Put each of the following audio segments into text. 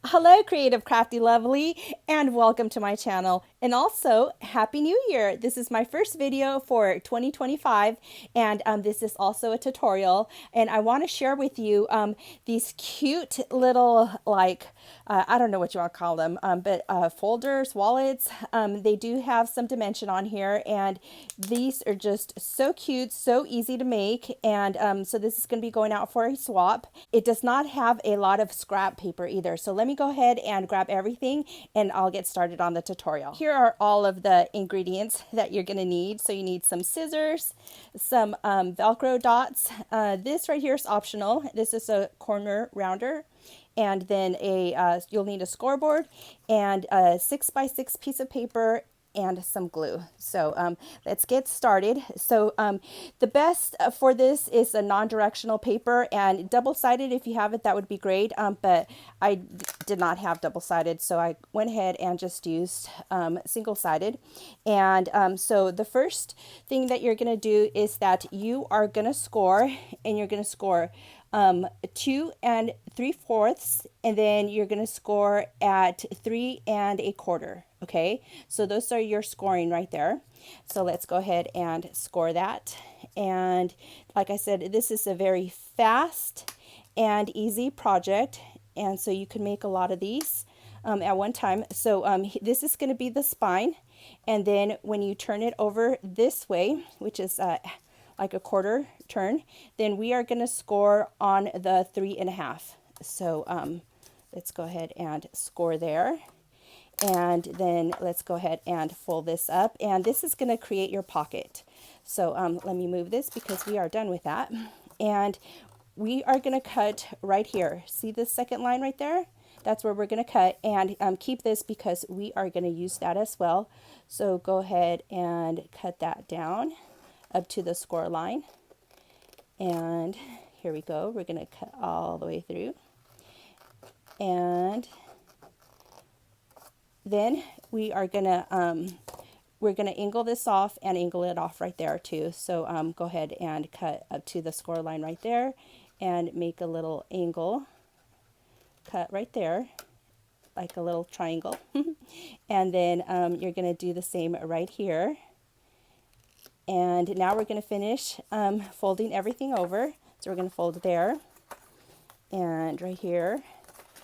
Hello, creative, crafty, lovely, and welcome to my channel. And also, Happy New Year! This is my first video for 2025, and this is also a tutorial. And I want to share with you these cute little, I don't know what you want to call them, but folders, wallets. They do have some dimension on here, and these are just so cute, so easy to make. And so this is going to be going out for a swap. It does not have a lot of scrap paper either. So let me go ahead and grab everything and I'll get started on the tutorial. Here are all of the ingredients that you're going to need. So you need some scissors, some Velcro dots. This right here is optional. This is a corner rounder. And then you'll need a scoreboard and a 6x6 piece of paper and some glue. So let's get started. So the best for this is a non-directional paper, and double-sided if you have it, that would be great. But I did not have double-sided, so I went ahead and just used single-sided. And so the first thing that you're going to do is that you are going to score, and you're going to score 2 3/4, and then you're going to score at 3 1/4. Okay, so those are your scoring right there. So let's go ahead and score that. And like I said, this is a very fast and easy project, and so you can make a lot of these at one time. So this is going to be the spine, and then when you turn it over this way, which is like a quarter turn, then we are going to score on the 3 1/2. So let's go ahead and score there. And then let's go ahead and fold this up. And this is going to create your pocket. So let me move this because we are done with that. And we are going to cut right here. See this second line right there? That's where we're going to cut. And keep this because we are going to use that as well. So go ahead and cut that down up to the score line. And here we go. We're going to cut all the way through. And then we are gonna we're gonna angle this off and angle it off right there too. So go ahead and cut up to the score line right there and make a little angle cut right there, like a little triangle. And then you're gonna do the same right here. And now we're gonna finish folding everything over. So we're gonna fold there and right here,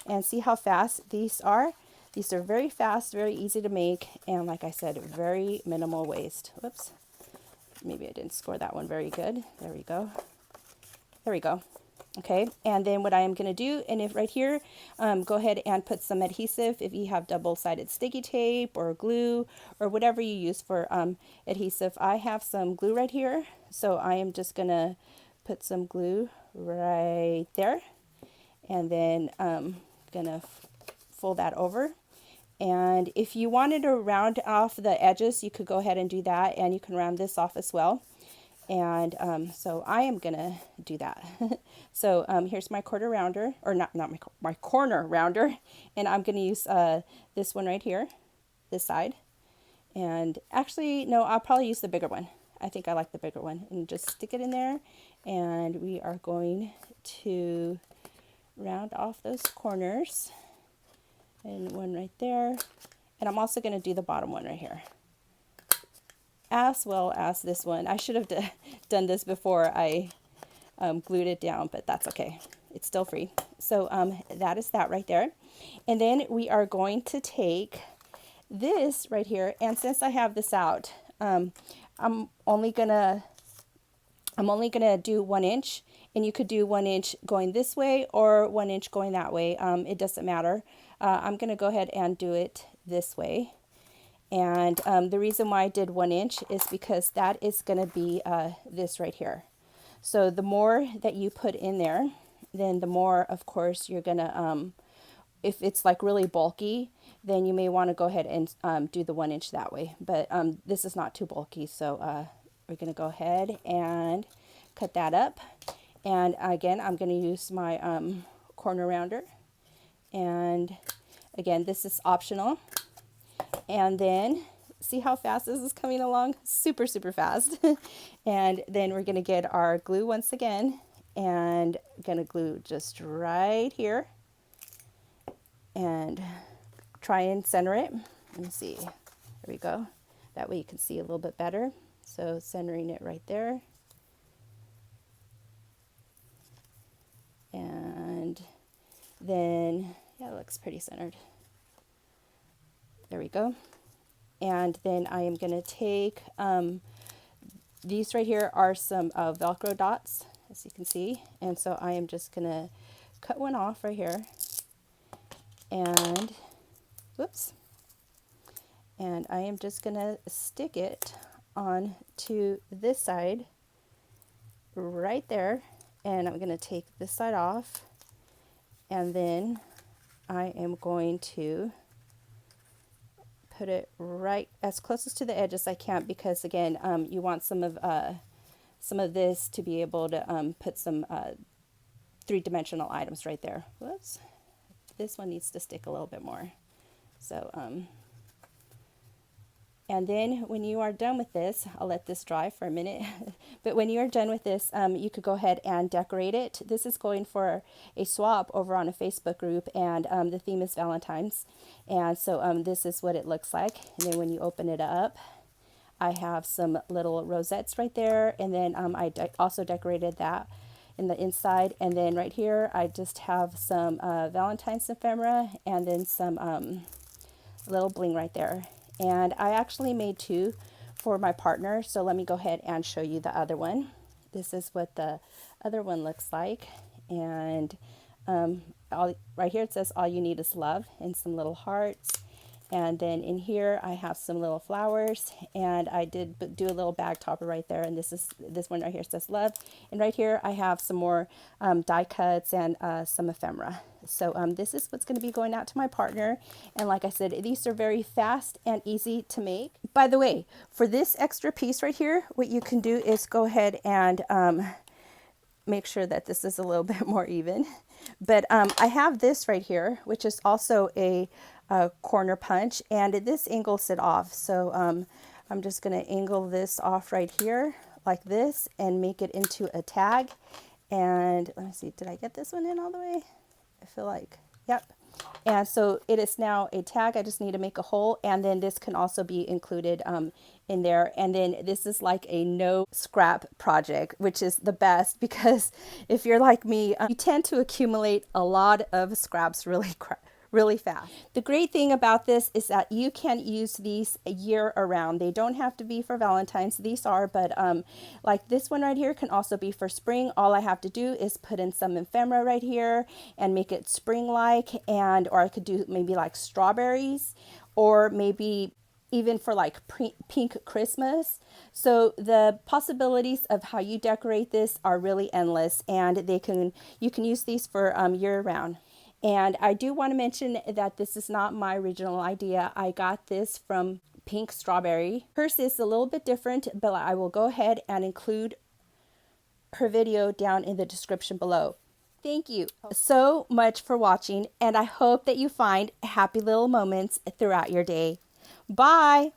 and see how fast these are. These are very fast, very easy to make, and like I said, very minimal waste. Whoops, maybe I didn't score that one very good. There we go. There we go. Okay, and then what I am going to do, and if right here, go ahead and put some adhesive if you have double-sided sticky tape or glue or whatever you use for adhesive. I have some glue right here, so I am just going to put some glue right there, and then going to fold that over. And if you wanted to round off the edges, you could go ahead and do that, and you can round this off as well. And so I am gonna do that. So here's my quarter rounder, or not my corner rounder, and I'm gonna use this one right here, this side. And actually, no, I'll probably use the bigger one. I think I like the bigger one, and just stick it in there. And we are going to round off those corners. And one right there, and I'm also going to do the bottom one right here, as well as this one. I should have done this before I glued it down, but that's okay. It's still free. So that is that right there. And then we are going to take this right here, and since I have this out, I'm only gonna do 1 inch, and you could do 1 inch going this way or 1 inch going that way. It doesn't matter. I'm going to go ahead and do it this way. And the reason why I did 1 inch is because that is going to be this right here. So the more that you put in there, then the more, of course, you're going to, if it's like really bulky, then you may want to go ahead and do the 1 inch that way. But this is not too bulky, so we're going to go ahead and cut that up. And again, I'm going to use my corner rounder. And again, this is optional. And then see how fast this is coming along? Super, super fast. And then we're going to get our glue once again, and going to glue just right here. and try and center it. Let me see. There we go. That way you can see a little bit better. So centering it right there. And then, yeah, it looks pretty centered. There we go. And then I am going to take, these right here are some Velcro dots, as you can see. And so I am just going to cut one off right here. And, whoops. And I am just going to stick it on to this side right there. And I'm going to take this side off. And then I am going to put it right as close to the edge as I can, because again, you want some of this to be able to put some three-dimensional items right there. Whoops. This one needs to stick a little bit more. So, and then when you are done with this, I'll let this dry for a minute, but when you are done with this, you could go ahead and decorate it. This is going for a swap over on a Facebook group, and the theme is Valentine's. And so this is what it looks like. And then when you open it up, I have some little rosettes right there. And then I also decorated that in the inside. And then right here, I just have some Valentine's ephemera and then some little bling right there. And I actually made two for my partner. So let me go ahead and show you the other one. This is what the other one looks like. And right here it says all you need is love, and some little hearts. And then in here I have some little flowers, and I did do a little bag topper right there. And this one right here says love. And right here I have some more die cuts and some ephemera. So this is what's going to be going out to my partner. And like I said, these are very fast and easy to make. By the way, for this extra piece right here, what you can do is go ahead and make sure that this is a little bit more even. But I have this right here, which is also a corner punch, and this angles it off. So I'm just going to angle this off right here like this and make it into a tag. And let me see, did I get this one in all the way? I feel like, yep. And so it is now a tag. I just need to make a hole, and then this can also be included in there. And then this is like a no scrap project, which is the best, because if you're like me, you tend to accumulate a lot of scraps really fast. The great thing about this is that you can use these year around. They don't have to be for Valentine's. These are, but like this one right here can also be for spring. All I have to do is put in some ephemera right here and make it spring-like, or I could do maybe like strawberries, or maybe even for like pink Christmas. So the possibilities of how you decorate this are really endless, and you can use these for year round. And I do want to mention that this is not my original idea. I got this from Pink Strawberry. Hers is a little bit different, but I will go ahead and include her video down in the description below. Thank you so much for watching, and I hope that you find happy little moments throughout your day. Bye!